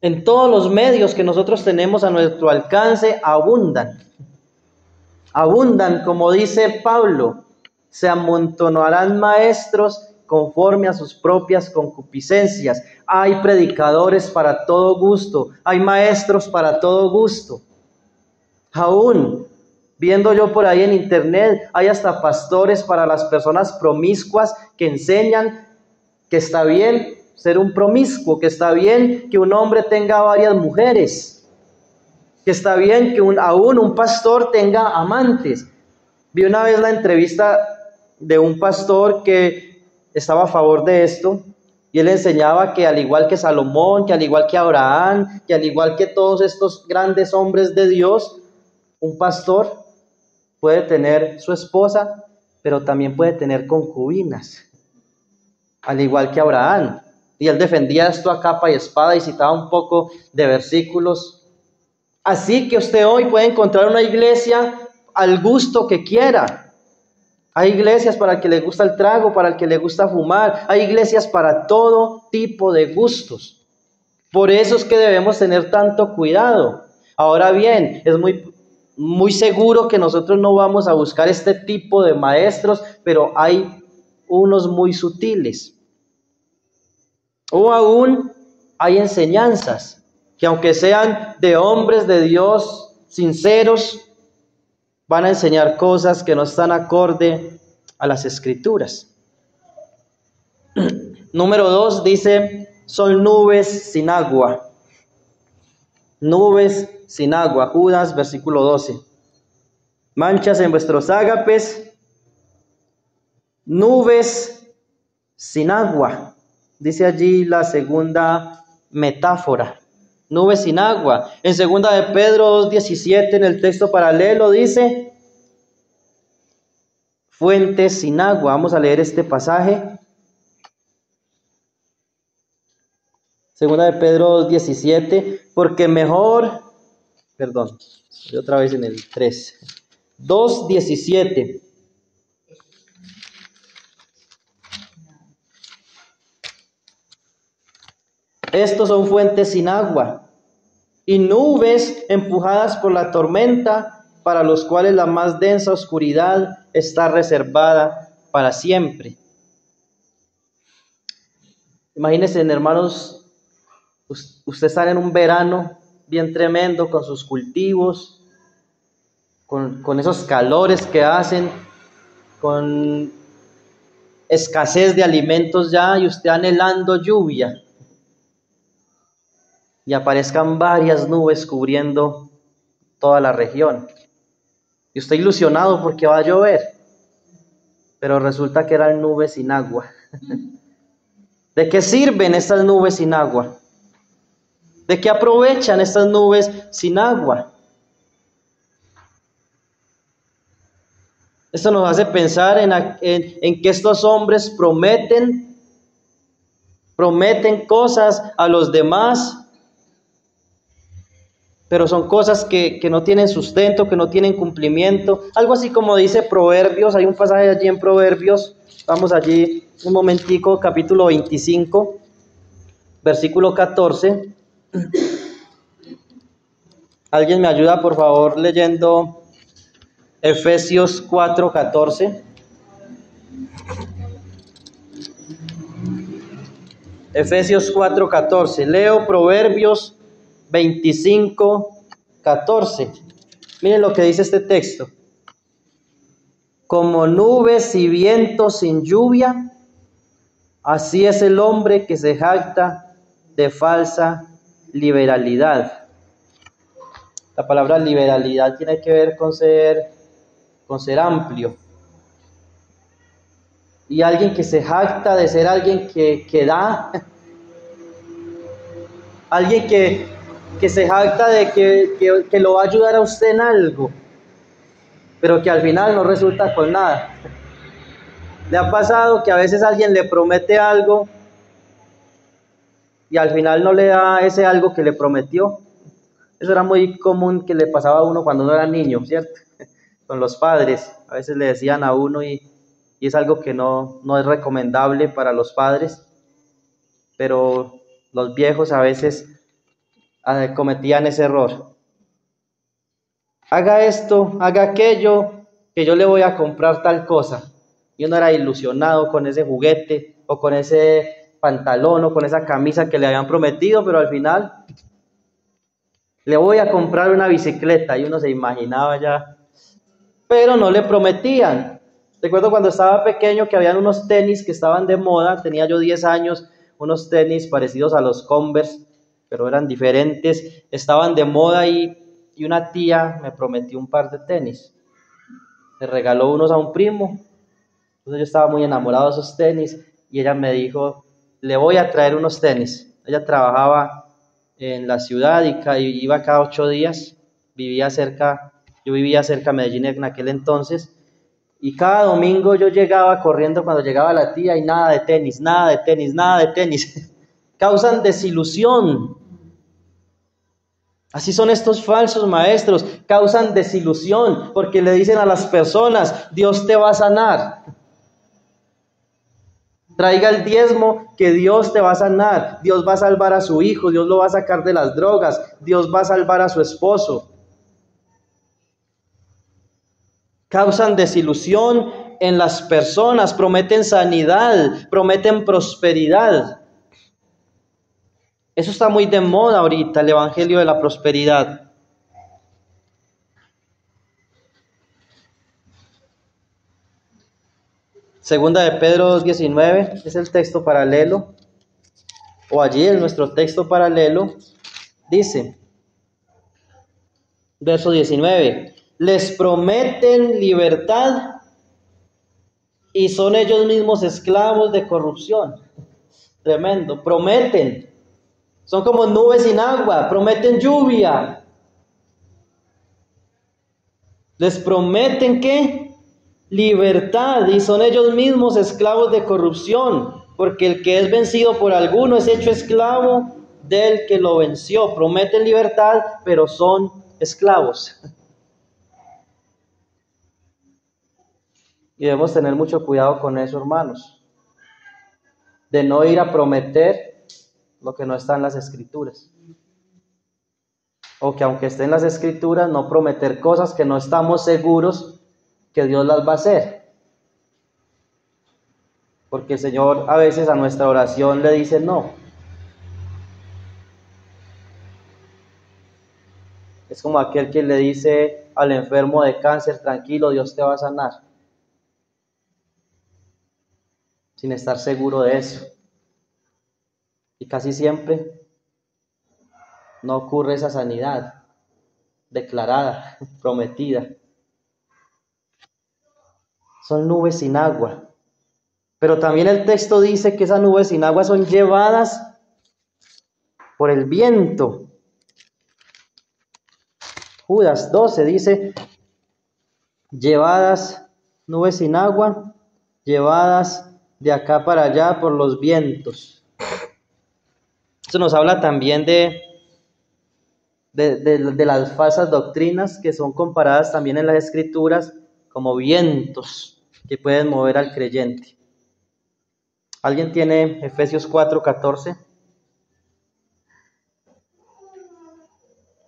En todos los medios que nosotros tenemos a nuestro alcance abundan. Abundan, como dice Pablo, se amontonarán maestros conforme a sus propias concupiscencias. Hay predicadores para todo gusto, hay maestros para todo gusto. Aún viendo yo por ahí en internet, hay hasta pastores para las personas promiscuas que enseñan que está bien ser un promiscuo, que está bien que un hombre tenga varias mujeres, que está bien que aún un pastor tenga amantes. Vi una vez la entrevista de un pastor que estaba a favor de esto, y él enseñaba que al igual que Salomón, que al igual que Abraham, que al igual que todos estos grandes hombres de Dios, un pastor puede tener su esposa, pero también puede tener concubinas, al igual que Abraham. Y él defendía esto a capa y espada y citaba un poco de versículos. Así que usted hoy puede encontrar una iglesia al gusto que quiera. Hay iglesias para el que le gusta el trago, para el que le gusta fumar. Hay iglesias para todo tipo de gustos. Por eso es que debemos tener tanto cuidado. Ahora bien, es muy seguro que nosotros no vamos a buscar este tipo de maestros, pero hay unos muy sutiles. O aún hay enseñanzas que, aunque sean de hombres de Dios sinceros, van a enseñar cosas que no están acorde a las Escrituras. Número 2 dice, son nubes sin agua. Nubes sin agua. Judas, versículo 12. Manchas en vuestros ágapes, nubes sin agua. Dice allí la segunda metáfora, nubes sin agua. En segunda de Pedro 2:17, en el texto paralelo, dice, fuentes sin agua. Vamos a leer este pasaje. Segunda de Pedro 2:17, porque mejor, otra vez en el 3, 2:17. Estos son fuentes sin agua y nubes empujadas por la tormenta, para los cuales la más densa oscuridad está reservada para siempre. Imagínense, hermanos, usted está en un verano bien tremendo con sus cultivos, con esos calores que hacen, con escasez de alimentos ya, y usted anhelando lluvia, y aparezcan varias nubes cubriendo toda la región. Y usted ilusionado porque va a llover, pero resulta que eran nubes sin agua. ¿De qué sirven estas nubes sin agua? ¿De qué aprovechan estas nubes sin agua? Esto nos hace pensar en que estos hombres prometen cosas a los demás, pero son cosas que no tienen sustento, que no tienen cumplimiento. Algo así como dice Proverbios, hay un pasaje allí en Proverbios, vamos allí un momentico, capítulo 25, versículo 14. ¿Alguien me ayuda, por favor, leyendo Efesios 4:14? Efesios 4:14. Leo Proverbios 25:14. Miren lo que dice este texto. Como nubes y vientos sin lluvia, así es el hombre que se jacta de falsa liberalidad. La palabra liberalidad tiene que ver con ser amplio. Y alguien que se jacta de ser alguien que da, alguien que se jacta de que lo va a ayudar a usted en algo, pero que al final no resulta con nada. ¿Le ha pasado que a veces alguien le promete algo y al final no le da ese algo que le prometió? Eso era muy común que le pasaba a uno cuando uno era niño, ¿cierto? Con los padres, a veces le decían a uno y es algo que no es recomendable para los padres, pero los viejos a veces cometían ese error. Haga esto, haga aquello, que yo le voy a comprar tal cosa. Y uno era ilusionado con ese juguete o con ese pantalón o con esa camisa que le habían prometido, pero al final le voy a comprar una bicicleta y uno se imaginaba ya, pero no le prometían. Recuerdo cuando estaba pequeño que habían unos tenis que estaban de moda, tenía yo 10 años, unos tenis parecidos a los Converse, pero eran diferentes, estaban de moda y una tía me prometió un par de tenis. Le regaló unos a un primo, entonces yo estaba muy enamorado de esos tenis y ella me dijo, le voy a traer unos tenis. Ella trabajaba en la ciudad y iba cada 8 días, yo vivía cerca de Medellín en aquel entonces, y cada domingo yo llegaba corriendo cuando llegaba la tía y nada de tenis, nada de tenis, nada de tenis. Causan desilusión. Así son estos falsos maestros, causan desilusión porque le dicen a las personas, Dios te va a sanar. Traiga el diezmo que Dios te va a sanar, Dios va a salvar a su hijo, Dios lo va a sacar de las drogas, Dios va a salvar a su esposo. Causan desilusión en las personas, prometen sanidad, prometen prosperidad. Eso está muy de moda ahorita, el evangelio de la prosperidad. Segunda de Pedro 2:19 es el texto paralelo, o allí en nuestro texto paralelo, dice, verso 19, les prometen libertad y son ellos mismos esclavos de corrupción. Tremendo, prometen, son como nubes sin agua, prometen lluvia. Les prometen ¿qué? Libertad y son ellos mismos esclavos de corrupción, porque el que es vencido por alguno es hecho esclavo del que lo venció. Prometen libertad, pero son esclavos. Y debemos tener mucho cuidado con eso, hermanos, de no ir a prometer lo que no está en las Escrituras. O que aunque esté en las Escrituras, no prometer cosas que no estamos seguros que Dios las va a hacer. Porque el Señor a veces a nuestra oración le dice no. Es como aquel que le dice al enfermo de cáncer, tranquilo, Dios te va a sanar. Sin estar seguro de eso. Y casi siempre no ocurre esa sanidad declarada, prometida. Son nubes sin agua. Pero también el texto dice que esas nubes sin agua son llevadas por el viento. Judas 12 dice, llevadas, nubes sin agua, llevadas de acá para allá por los vientos. Eso nos habla también de las falsas doctrinas que son comparadas también en las Escrituras como vientos que pueden mover al creyente. ¿Alguien tiene Efesios 4:14?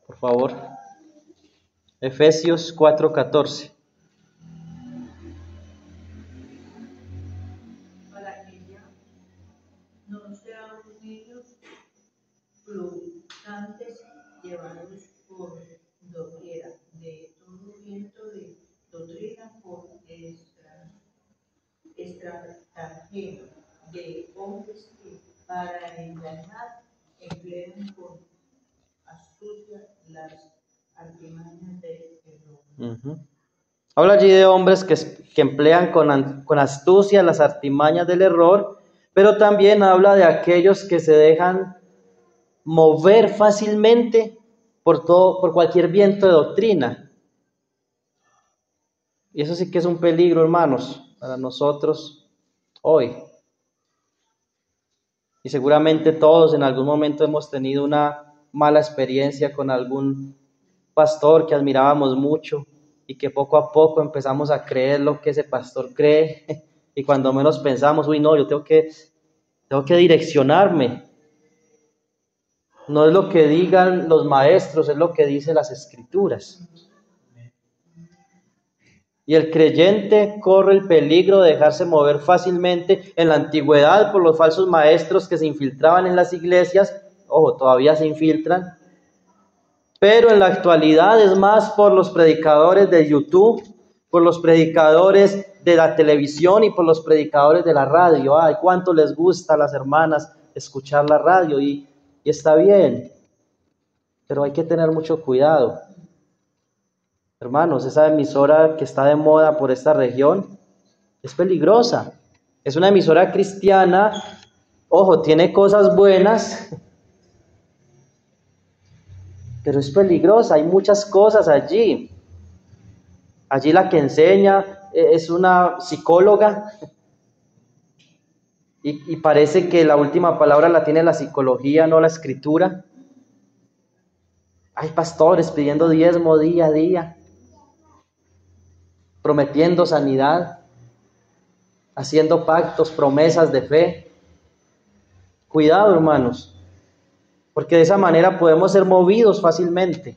Por favor. Efesios 4:14. Para que ya no seamos niños fluctuantes llevados por doquiera de todo viento de doctrina por estratagema de hombres que para engañar emplean con astucia las artimañas del error. Habla allí de hombres que emplean con astucia las artimañas del error, pero también habla de aquellos que se dejan mover fácilmente por cualquier viento de doctrina. Y eso sí que es un peligro, hermanos, para nosotros hoy. Y seguramente todos en algún momento hemos tenido una mala experiencia con algún pastor que admirábamos mucho y que poco a poco empezamos a creer lo que ese pastor cree y cuando menos pensamos, uy no, yo tengo que direccionarme. No es lo que digan los maestros, es lo que dicen las Escrituras. Y el creyente corre el peligro de dejarse mover fácilmente. En la antigüedad, por los falsos maestros que se infiltraban en las iglesias, ojo, todavía se infiltran, pero en la actualidad es más por los predicadores de YouTube, por los predicadores de la televisión y por los predicadores de la radio. Ay, cuánto les gusta a las hermanas escuchar la radio y está bien, pero hay que tener mucho cuidado. Hermanos, esa emisora que está de moda por esta región es peligrosa. Es una emisora cristiana, ojo, tiene cosas buenas, pero es peligrosa, hay muchas cosas allí. Allí la que enseña es una psicóloga y parece que la última palabra la tiene la psicología, no la escritura. Hay pastores pidiendo diezmo día a día, prometiendo sanidad, haciendo pactos, promesas de fe. Cuidado, hermanos, porque de esa manera podemos ser movidos fácilmente.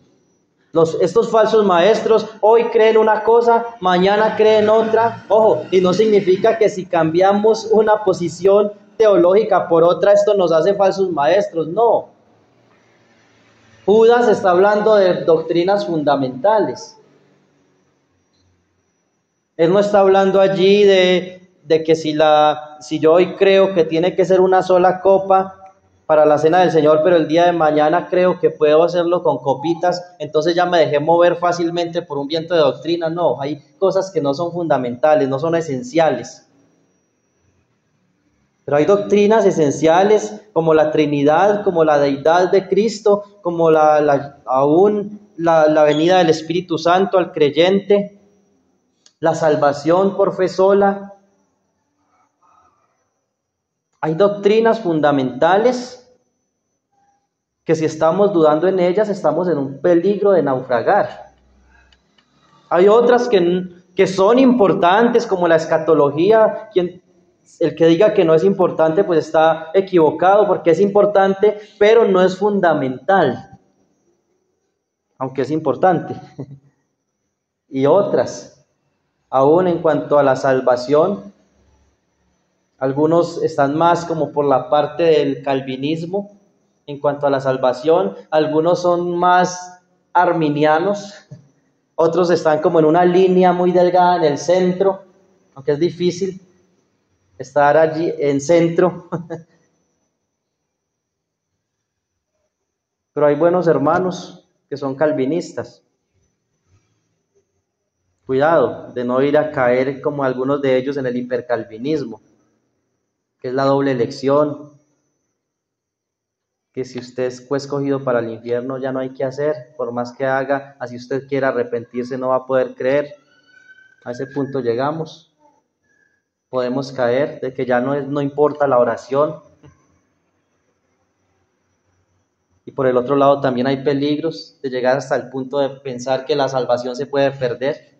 Estos falsos maestros hoy creen una cosa, mañana creen otra. Ojo, y no significa que si cambiamos una posición teológica por otra, esto nos hace falsos maestros. No. Judas está hablando de doctrinas fundamentales. Él no está hablando allí de que si yo hoy creo que tiene que ser una sola copa para la cena del Señor, pero el día de mañana creo que puedo hacerlo con copitas, entonces ya me dejé mover fácilmente por un viento de doctrina. No, hay cosas que no son fundamentales, no son esenciales. Pero hay doctrinas esenciales como la Trinidad, como la deidad de Cristo, como aún la venida del Espíritu Santo al creyente, la salvación por fe sola. Hay doctrinas fundamentales que si estamos dudando en ellas, estamos en un peligro de naufragar. Hay otras que son importantes, como la escatología. El que diga que no es importante, pues está equivocado, porque es importante, pero no es fundamental, aunque es importante. Y otras, aún en cuanto a la salvación, algunos están más como por la parte del calvinismo en cuanto a la salvación, algunos son más arminianos, otros están como en una línea muy delgada en el centro, aunque es difícil estar allí en centro. Pero hay buenos hermanos que son calvinistas. Cuidado de no ir a caer como algunos de ellos en el hipercalvinismo, que es la doble elección, que si usted fue escogido para el infierno ya no hay que hacer, por más que haga, así usted quiera arrepentirse no va a poder creer. A ese punto llegamos. Podemos caer de que ya no importa la oración. Y por el otro lado también hay peligros de llegar hasta el punto de pensar que la salvación se puede perder.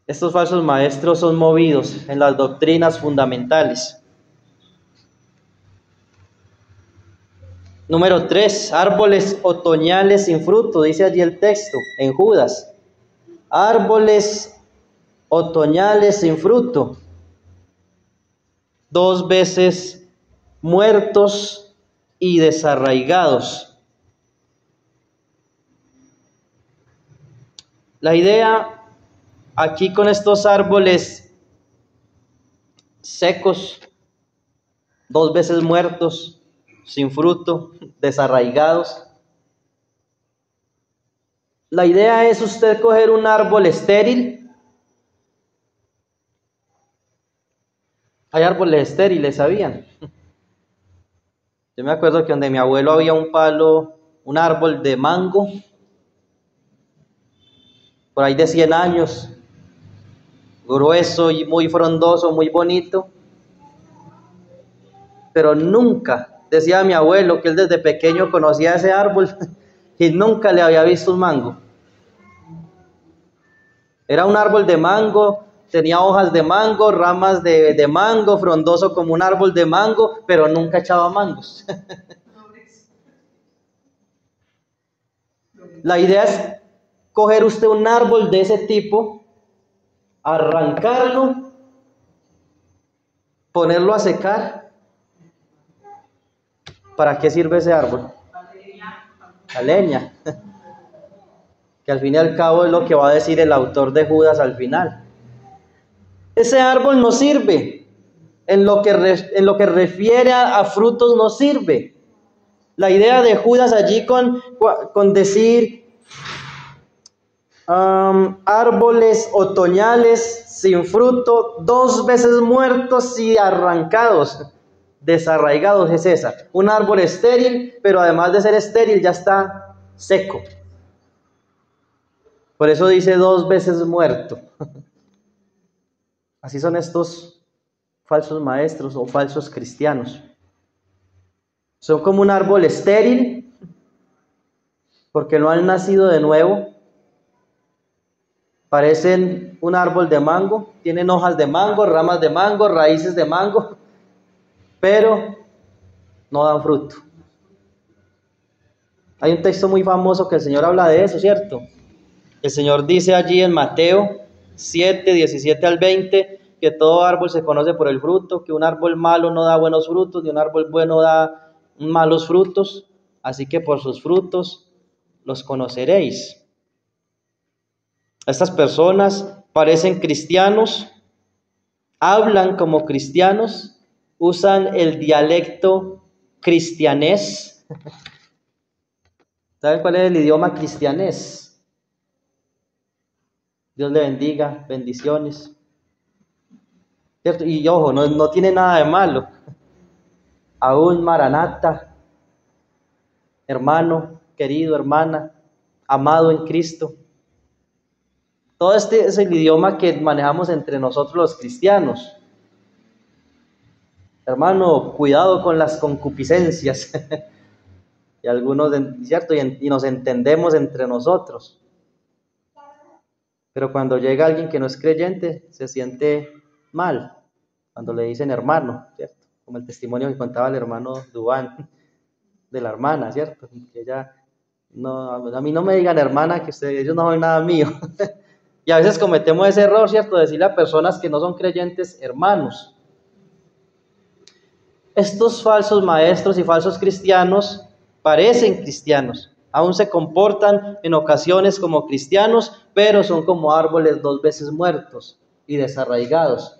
Estos falsos maestros son movidos en las doctrinas fundamentales. Número 3, árboles otoñales sin fruto, dice allí el texto, en Judas. Árboles otoñales sin fruto, 2 veces muertos y desarraigados. La idea aquí con estos árboles secos, 2 veces muertos, sin fruto, desarraigados. La idea es usted coger un árbol estéril. Hay árboles estériles, ¿sabían? Yo me acuerdo que donde mi abuelo había un árbol de mango, por ahí de 100 años, grueso y muy frondoso, muy bonito, pero nunca, decía mi abuelo que él desde pequeño conocía ese árbol y nunca le había visto un mango. Era un árbol de mango tenía hojas de mango, ramas de mango, frondoso como un árbol de mango, pero nunca echaba mangos. La idea es coger usted un árbol de ese tipo, arrancarlo, ponerlo a secar. ¿Para qué sirve ese árbol? La leña. Que al fin y al cabo es lo que va a decir el autor de Judas al final. Ese árbol no sirve. En lo que refiere a frutos no sirve. La idea de Judas allí con decir árboles otoñales sin fruto, 2 veces muertos y arrancados, desarraigados, es esa. Un árbol estéril, pero además de ser estéril ya está seco. Por eso dice 2 veces muerto. Así son estos falsos maestros o falsos cristianos. Son como un árbol estéril, porque no han nacido de nuevo. Parecen un árbol de mango, tienen hojas de mango, ramas de mango, raíces de mango, pero no dan fruto. Hay un texto muy famoso que el Señor habla de eso, ¿cierto? El Señor dice allí en Mateo 7, 17 al 20, que todo árbol se conoce por el fruto, que un árbol malo no da buenos frutos, ni un árbol bueno da malos frutos, así que por sus frutos los conoceréis. Estas personas parecen cristianos, hablan como cristianos, usan el dialecto cristianés. ¿Saben cuál es el idioma cristianés? Dios le bendiga, bendiciones. ¿Cierto? Y ojo, no tiene nada de malo. Aún Maranata, hermano, querido, hermana, amado en Cristo. Todo este es el idioma que manejamos entre nosotros los cristianos. Hermano, cuidado con las concupiscencias. Y algunos, ¿cierto? Y nos entendemos entre nosotros. Pero cuando llega alguien que no es creyente, se siente mal. Cuando le dicen hermano, ¿cierto? Como el testimonio que contaba el hermano Dubán de la hermana, ¿cierto? Que ella, no, a mí no me digan hermana, que ellos no son nada mío. Y a veces cometemos ese error, ¿cierto? Decirle a personas que no son creyentes hermanos. Estos falsos maestros y falsos cristianos parecen cristianos, aún se comportan en ocasiones como cristianos, pero son como árboles 2 veces muertos y desarraigados.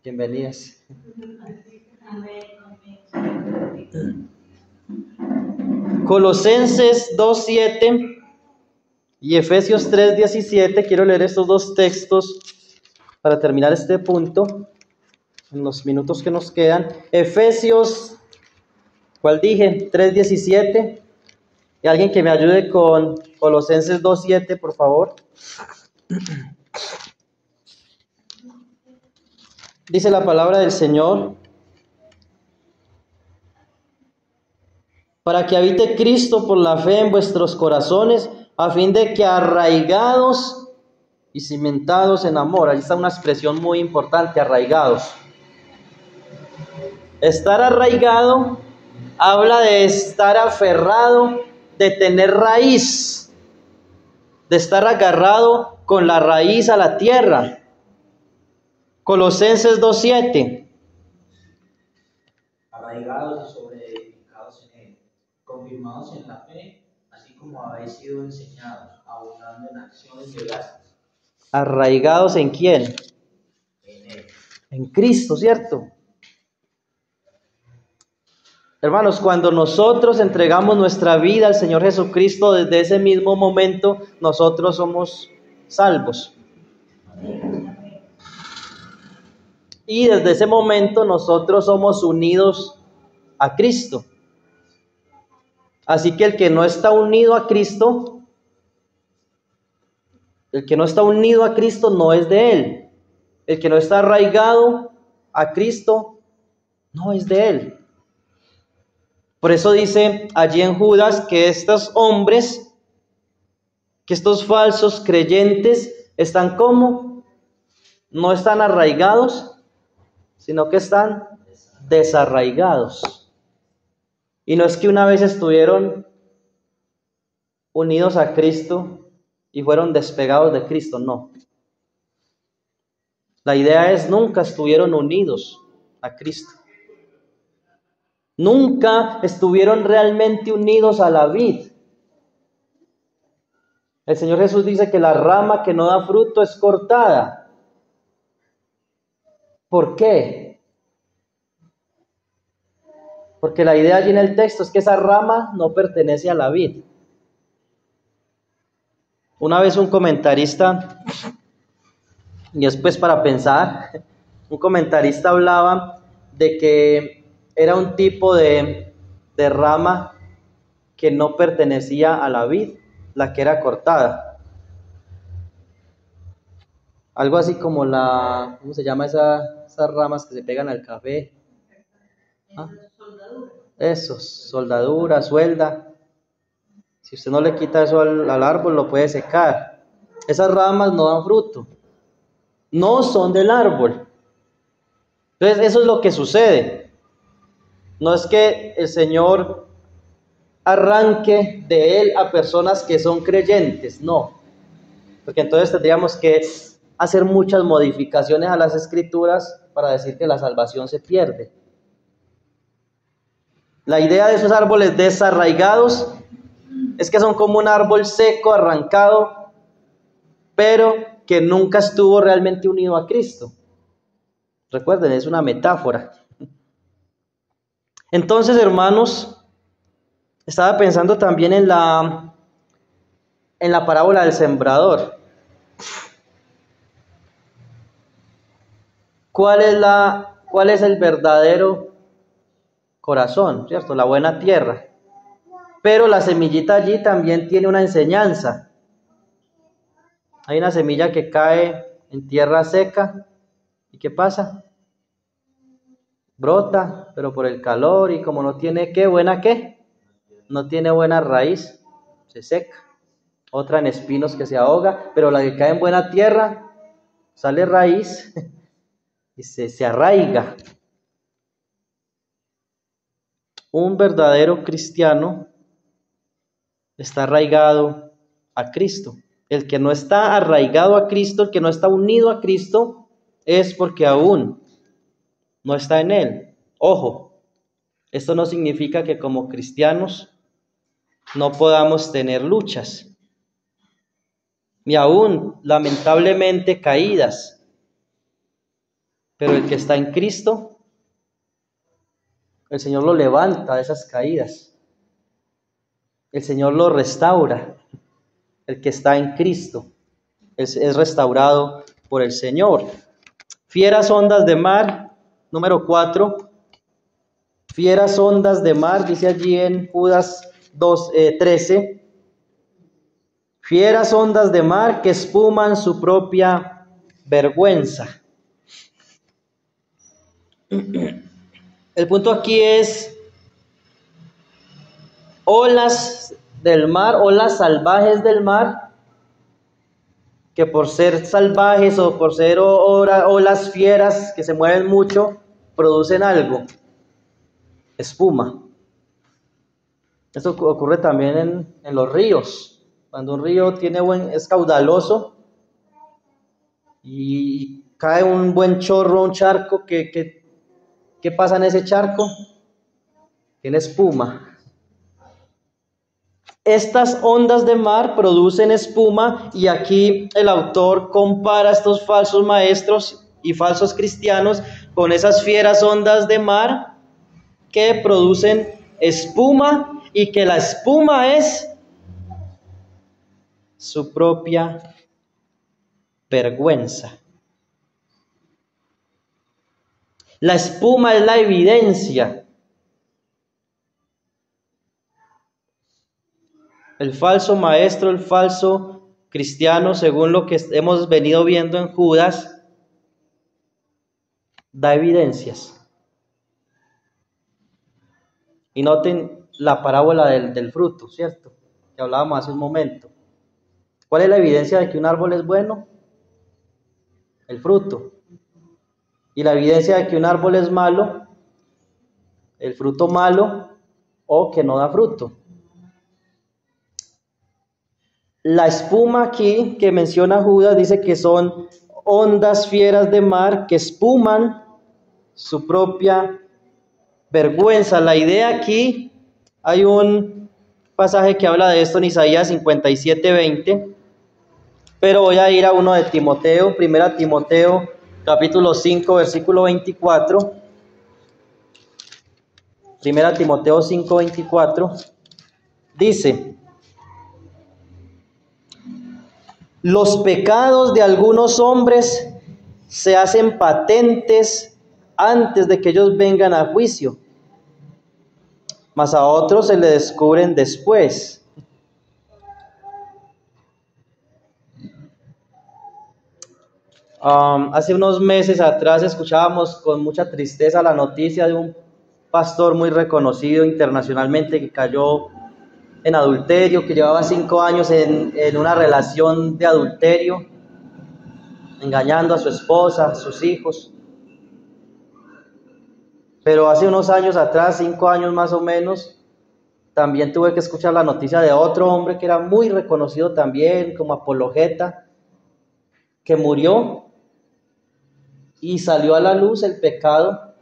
Bienvenidas. Colosenses 2:7 y Efesios 3:17. Quiero leer estos 2 textos para terminar este punto en los minutos que nos quedan. Efesios, ¿cuál dije? 3:17. Y alguien que me ayude con Colosenses 2:7, por favor. Dice la palabra del Señor: para que habite Cristo por la fe en vuestros corazones, a fin de que arraigados y cimentados en amor. Ahí está una expresión muy importante, arraigados. Estar arraigado habla de estar aferrado, de tener raíz, de estar agarrado con la raíz a la tierra. Colosenses 2:7. Arraigados y sobreedificados en él, confirmados en la fe, así como habéis sido enseñados, abundando en acciones de gracias. ¿Arraigados en quién? En él. En Cristo, ¿cierto? Hermanos, cuando nosotros entregamos nuestra vida al Señor Jesucristo, desde ese mismo momento nosotros somos salvos. Y desde ese momento nosotros somos unidos a Cristo. Así que el que no está unido a Cristo, no es de Él. El que no está arraigado a Cristo no es de Él. Por eso dice allí en Judas que estos hombres, que estos falsos creyentes están como no están arraigados, sino que están desarraigados. Y no es que una vez estuvieron unidos a Cristo y fueron despegados de Cristo, no. La idea es, nunca estuvieron unidos a Cristo. Nunca estuvieron realmente unidos a la vid. El Señor Jesús dice que la rama que no da fruto es cortada. ¿Por qué? Porque la idea allí en el texto es que esa rama no pertenece a la vid. Una vez un comentarista, y después para pensar, un comentarista hablaba de que era un tipo de rama que no pertenecía a la vid, la que era cortada. Algo así como ¿cómo se llama esas ramas que se pegan al café? ¿Ah? Eso, soldadura, suelda. Si usted no le quita eso al árbol, lo puede secar. Esas ramas no dan fruto. No son del árbol. Entonces, eso es lo que sucede. No es que el Señor arranque de él a personas que son creyentes, no. Porque entonces tendríamos que hacer muchas modificaciones a las Escrituras para decir que la salvación se pierde. La idea de esos árboles desarraigados es que son como un árbol seco, arrancado, pero que nunca estuvo realmente unido a Cristo. Recuerden, es una metáfora. Entonces, hermanos, estaba pensando también en la parábola del sembrador. ¿Cuál es el verdadero corazón? ¿Cierto? La buena tierra. Pero la semillita allí también tiene una enseñanza. Hay una semilla que cae en tierra seca. ¿Y qué pasa? Brota, pero por el calor y como no tiene no tiene buena raíz, se seca. Otra en espinos que se ahoga, pero la que cae en buena tierra, sale raíz y se arraiga. Un verdadero cristiano está arraigado a Cristo. El que no está arraigado a Cristo, el que no está unido a Cristo, es porque aún no está en Él. Ojo, esto no significa que como cristianos no podamos tener luchas, ni aún, lamentablemente, caídas. Pero el que está en Cristo, el Señor lo levanta de esas caídas. El Señor lo restaura. El que está en Cristo es restaurado por el Señor. Fieras ondas de mar, número 4. Fieras ondas de mar, dice allí en Judas 13. Fieras ondas de mar que espuman su propia vergüenza. El punto aquí es olas del mar, olas salvajes del mar, que por ser salvajes o por ser olas fieras que se mueven mucho, producen algo, espuma. Esto ocurre también en los ríos. Cuando un río es caudaloso y cae un buen chorro, un charco, ¿qué pasa en ese charco? Tiene espuma. Estas ondas de mar producen espuma y aquí el autor compara a estos falsos maestros y falsos cristianos con esas fieras ondas de mar que producen espuma y que la espuma es su propia vergüenza. La espuma es la evidencia. El falso maestro, el falso cristiano, según lo que hemos venido viendo en Judas, da evidencias. Y noten la parábola del fruto, ¿cierto? Que hablábamos hace un momento. ¿Cuál es la evidencia de que un árbol es bueno? el fruto. Y la evidencia de que un árbol es malo, el fruto malo o que no da fruto. La espuma aquí que menciona Judas dice que son ondas fieras de mar que espuman su propia vergüenza. La idea aquí, hay un pasaje que habla de esto en Isaías 57:20, pero voy a ir a uno de Timoteo, 1 Timoteo capítulo 5, versículo 24. 1 Timoteo 5:24 dice: los pecados de algunos hombres se hacen patentes antes de que ellos vengan a juicio, mas a otros se le descubren después. Hace unos meses atrás escuchábamos con mucha tristeza la noticia de un pastor muy reconocido internacionalmente que cayó en adulterio, que llevaba 5 años en una relación de adulterio, engañando a su esposa, a sus hijos. Pero hace unos años atrás, 5 años más o menos, también tuve que escuchar la noticia de otro hombre que era muy reconocido también como apologeta, que murió y salió a la luz el pecado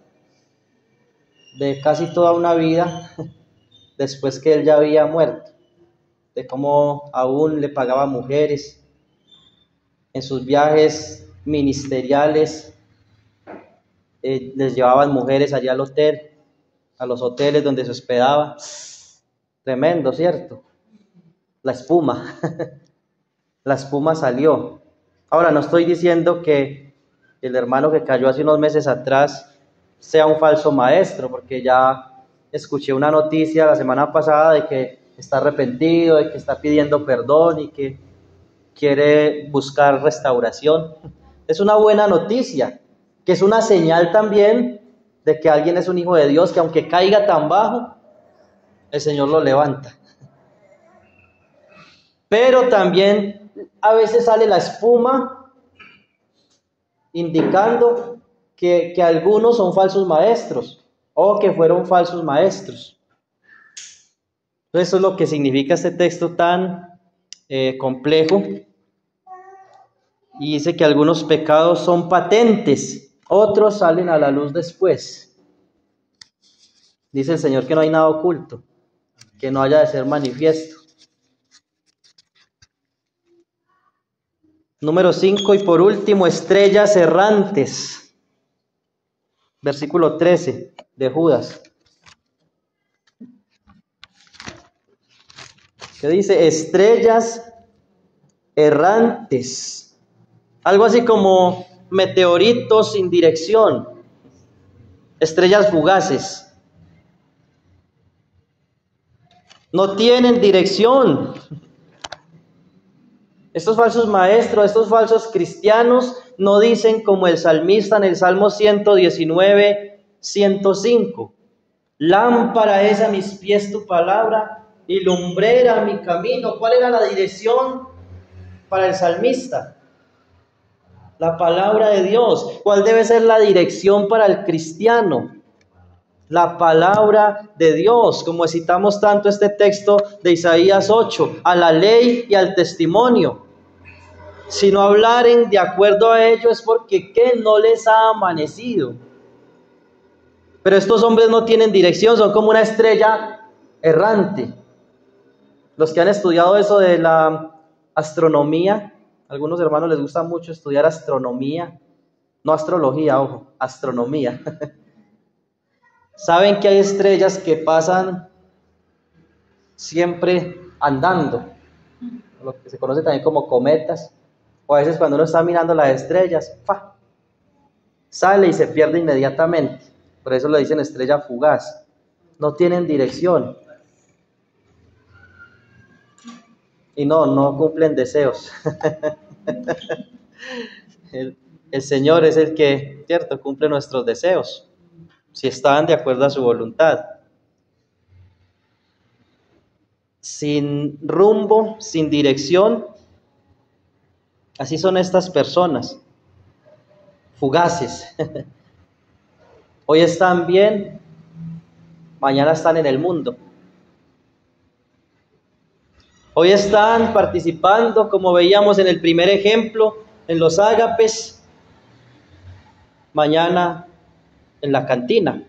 de casi toda una vida después que él ya había muerto, de cómo aún le pagaba mujeres en sus viajes ministeriales, les llevaban mujeres allá al hotel, a los hoteles donde se hospedaba. Tremendo, ¿cierto? La espuma, la espuma salió. Ahora, no estoy diciendo que el hermano que cayó hace unos meses atrás sea un falso maestro, porque ya escuché una noticia la semana pasada de que está arrepentido, de que está pidiendo perdón y que quiere buscar restauración. Es una buena noticia, que es una señal también de que alguien es un hijo de Dios, que aunque caiga tan bajo, el Señor lo levanta. Pero también a veces sale la espuma indicando que algunos son falsos maestros o que fueron falsos maestros. Eso es lo que significa este texto tan complejo. Y dice que algunos pecados son patentes, otros salen a la luz después. Dice el Señor que no hay nada oculto, que no haya de ser manifiesto. Número 5, y por último, estrellas errantes. Versículo 13 de Judas. ¿Qué dice? Estrellas errantes. Algo así como meteoritos sin dirección. Estrellas fugaces. No tienen dirección. Estos falsos maestros, estos falsos cristianos no dicen como el salmista en el Salmo 119, 105. Lámpara es a mis pies tu palabra y lumbrera mi camino. ¿Cuál era la dirección para el salmista? La palabra de Dios. ¿Cuál debe ser la dirección para el cristiano? La palabra de Dios, como citamos tanto este texto de Isaías 8, a la ley y al testimonio. Si no hablaren de acuerdo a ello es porque ¿qué? No les ha amanecido. Pero estos hombres no tienen dirección, son como una estrella errante. Los que han estudiado eso de la astronomía, a algunos hermanos les gusta mucho estudiar astronomía, no astrología, ojo, astronomía. Saben que hay estrellas que pasan siempre andando, lo que se conoce también como cometas, o a veces cuando uno está mirando las estrellas, ¡fa!, sale y se pierde inmediatamente. Por eso le dicen estrella fugaz. No tienen dirección. Y no cumplen deseos. El Señor es el que, ¿cierto?, cumple nuestros deseos, si están de acuerdo a su voluntad. Sin rumbo, sin dirección, así son estas personas. fugaces. Hoy están bien, mañana están en el mundo. Hoy están participando, como veíamos en el primer ejemplo, en los ágapes, mañana en la cantina.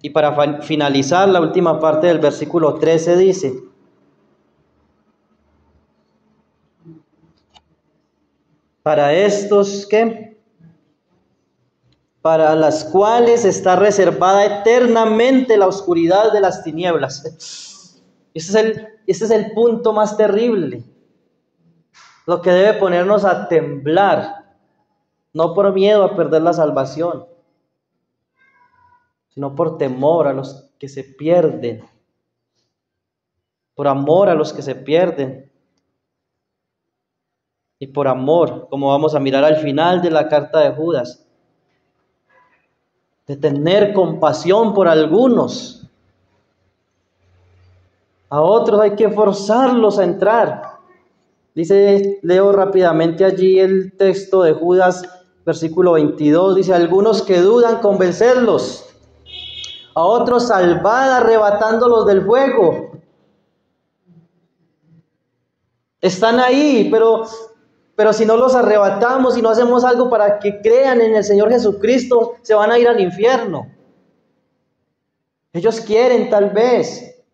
Y para finalizar, la última parte del versículo 13 dice: para estos, ¿qué? Para las cuales está reservada eternamente la oscuridad de las tinieblas. Ese es el punto más terrible. Lo que debe ponernos a temblar, no por miedo a perder la salvación, sino por temor a los que se pierden, por amor a los que se pierden, y por amor, como vamos a mirar al final de la carta de Judas, de tener compasión por algunos. A otros hay que forzarlos a entrar. Dice, leo rápidamente allí el texto de Judas, versículo 22, dice: algunos que dudan, convencerlos; a otros salvad, arrebatándolos del fuego. Están ahí, pero si no los arrebatamos y no hacemos algo para que crean en el Señor Jesucristo, se van a ir al infierno. Ellos quieren, tal vez.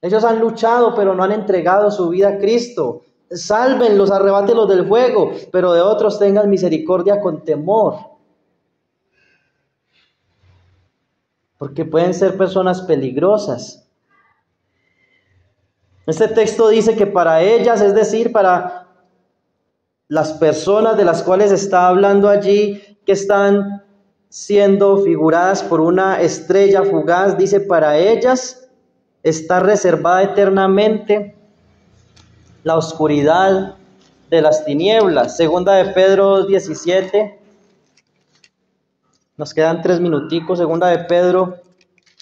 Ellos han luchado, pero no han entregado su vida a Cristo. Sálvenlos, arrebátenlos del fuego, pero de otros tengan misericordia con temor. Porque pueden ser personas peligrosas. Este texto dice que para ellas, es decir, para las personas de las cuales está hablando allí, que están siendo figuradas por una estrella fugaz, dice, para ellas está reservada eternamente la oscuridad de las tinieblas. Segunda de Pedro 17, nos quedan 3 minuticos. Segunda de Pedro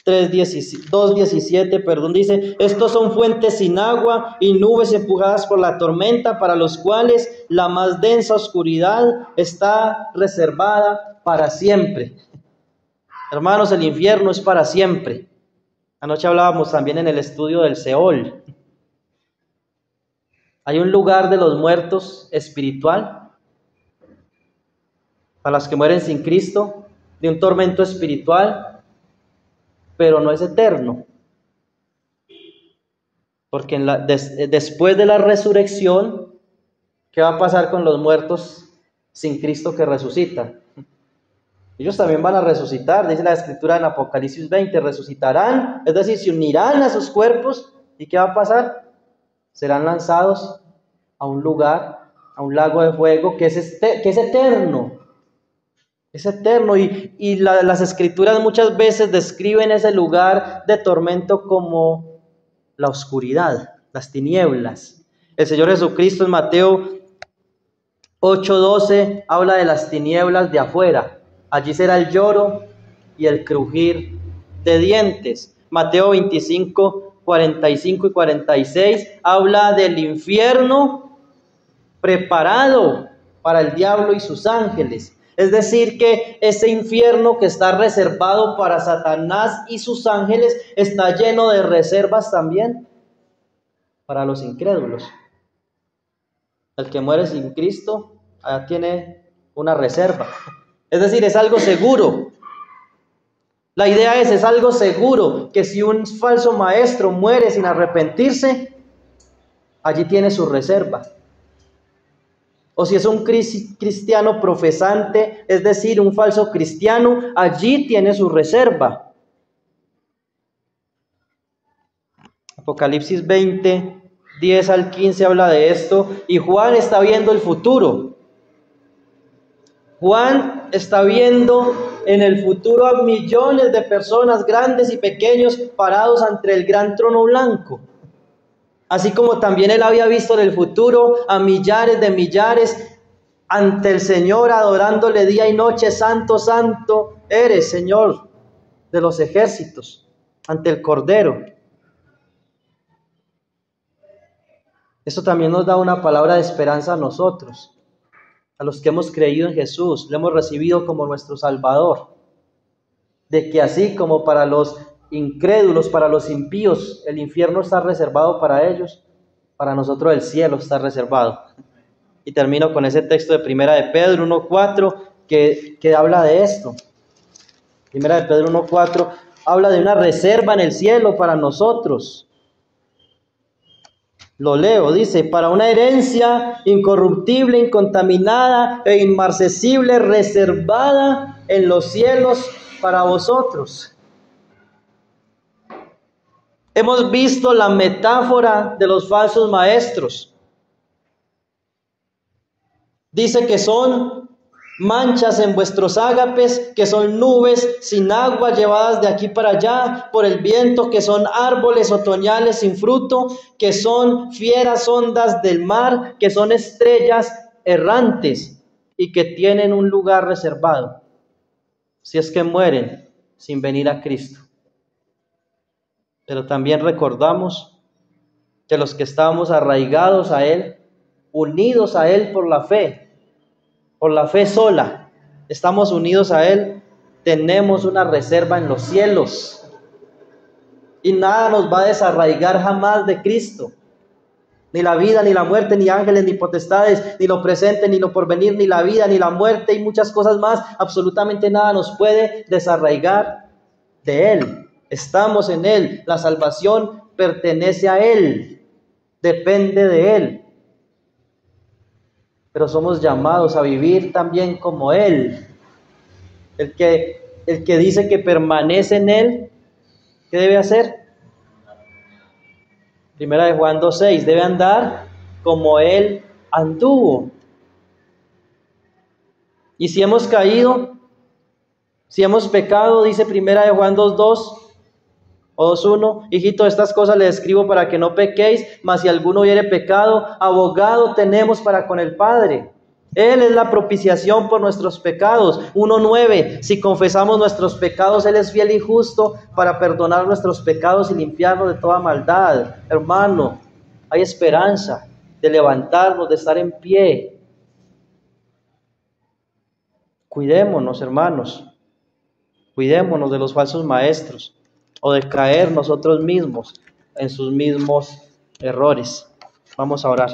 2:17, dice: estos son fuentes sin agua y nubes empujadas por la tormenta, para los cuales la más densa oscuridad está reservada para siempre. Hermanos, el infierno es para siempre. Anoche hablábamos también en el estudio del Seol. Hay un lugar de los muertos espiritual para los que mueren sin Cristo, de un tormento espiritual, pero no es eterno, porque después de la resurrección, ¿qué va a pasar con los muertos sin Cristo que resucitan? Ellos también van a resucitar, dice la Escritura en Apocalipsis 20, resucitarán, es decir, se unirán a sus cuerpos. ¿Y qué va a pasar? Serán lanzados a un lugar, a un lago de fuego que es eterno. Es eterno, y las Escrituras muchas veces describen ese lugar de tormento como la oscuridad, las tinieblas. El Señor Jesucristo en Mateo 8:12 habla de las tinieblas de afuera. Allí será el lloro y el crujir de dientes. Mateo 25:45 y 46 habla del infierno preparado para el diablo y sus ángeles. Es decir, que ese infierno que está reservado para Satanás y sus ángeles está lleno de reservas también para los incrédulos. El que muere sin Cristo tiene una reserva. Es decir, es algo seguro. La idea es algo seguro, que si un falso maestro muere sin arrepentirse, allí tiene su reserva. O si es un cristiano profesante, es decir, un falso cristiano, allí tiene su reserva. Apocalipsis 20, 10 al 15 habla de esto, y Juan está viendo el futuro. Juan está viendo en el futuro a millones de personas, grandes y pequeños, parados ante el gran trono blanco. Así como también él había visto en el futuro a millares de millares ante el Señor, adorándole día y noche: santo, santo eres, Señor de los ejércitos, ante el Cordero. Esto también nos da una palabra de esperanza a nosotros. a los que hemos creído en Jesús, le hemos recibido como nuestro Salvador, de que así como para los incrédulos, para los impíos, el infierno está reservado para ellos, para nosotros el cielo está reservado. Y termino con ese texto de Primera de Pedro 1:4 que habla de esto. Primera de Pedro 1:4 habla de una reserva en el cielo para nosotros. Lo leo, dice, para una herencia incorruptible, incontaminada e inmarcesible, reservada en los cielos para vosotros. Hemos visto la metáfora de los falsos maestros. Dice que son manchas en vuestros ágapes, que son nubes sin agua llevadas de aquí para allá por el viento, que son árboles otoñales sin fruto, que son fieras ondas del mar, que son estrellas errantes y que tienen un lugar reservado, si es que mueren sin venir a Cristo. Pero también recordamos que los que estábamos arraigados a Él, unidos a Él por la fe sola, estamos unidos a Él, tenemos una reserva en los cielos. Y nada nos va a desarraigar jamás de Cristo. Ni la vida, ni la muerte, ni ángeles, ni potestades, ni lo presente, ni lo porvenir, ni la vida, ni la muerte, y muchas cosas más. Absolutamente nada nos puede desarraigar de Él. Estamos en Él. La salvación pertenece a Él. Depende de Él. Pero somos llamados a vivir también como Él. El que dice que permanece en Él, ¿qué debe hacer? Primera de Juan 2:6, debe andar como Él anduvo. Y si hemos caído, si hemos pecado, dice Primera de Juan 2:2 o 2:1, hijito, estas cosas les escribo para que no pequéis, mas si alguno hubiere pecado, abogado tenemos para con el Padre. Él es la propiciación por nuestros pecados. 1:9, si confesamos nuestros pecados, Él es fiel y justo para perdonar nuestros pecados y limpiarnos de toda maldad. Hermano, hay esperanza de levantarnos, de estar en pie. Cuidémonos, hermanos. Cuidémonos de los falsos maestros o de caer nosotros mismos en sus mismos errores. Vamos a orar.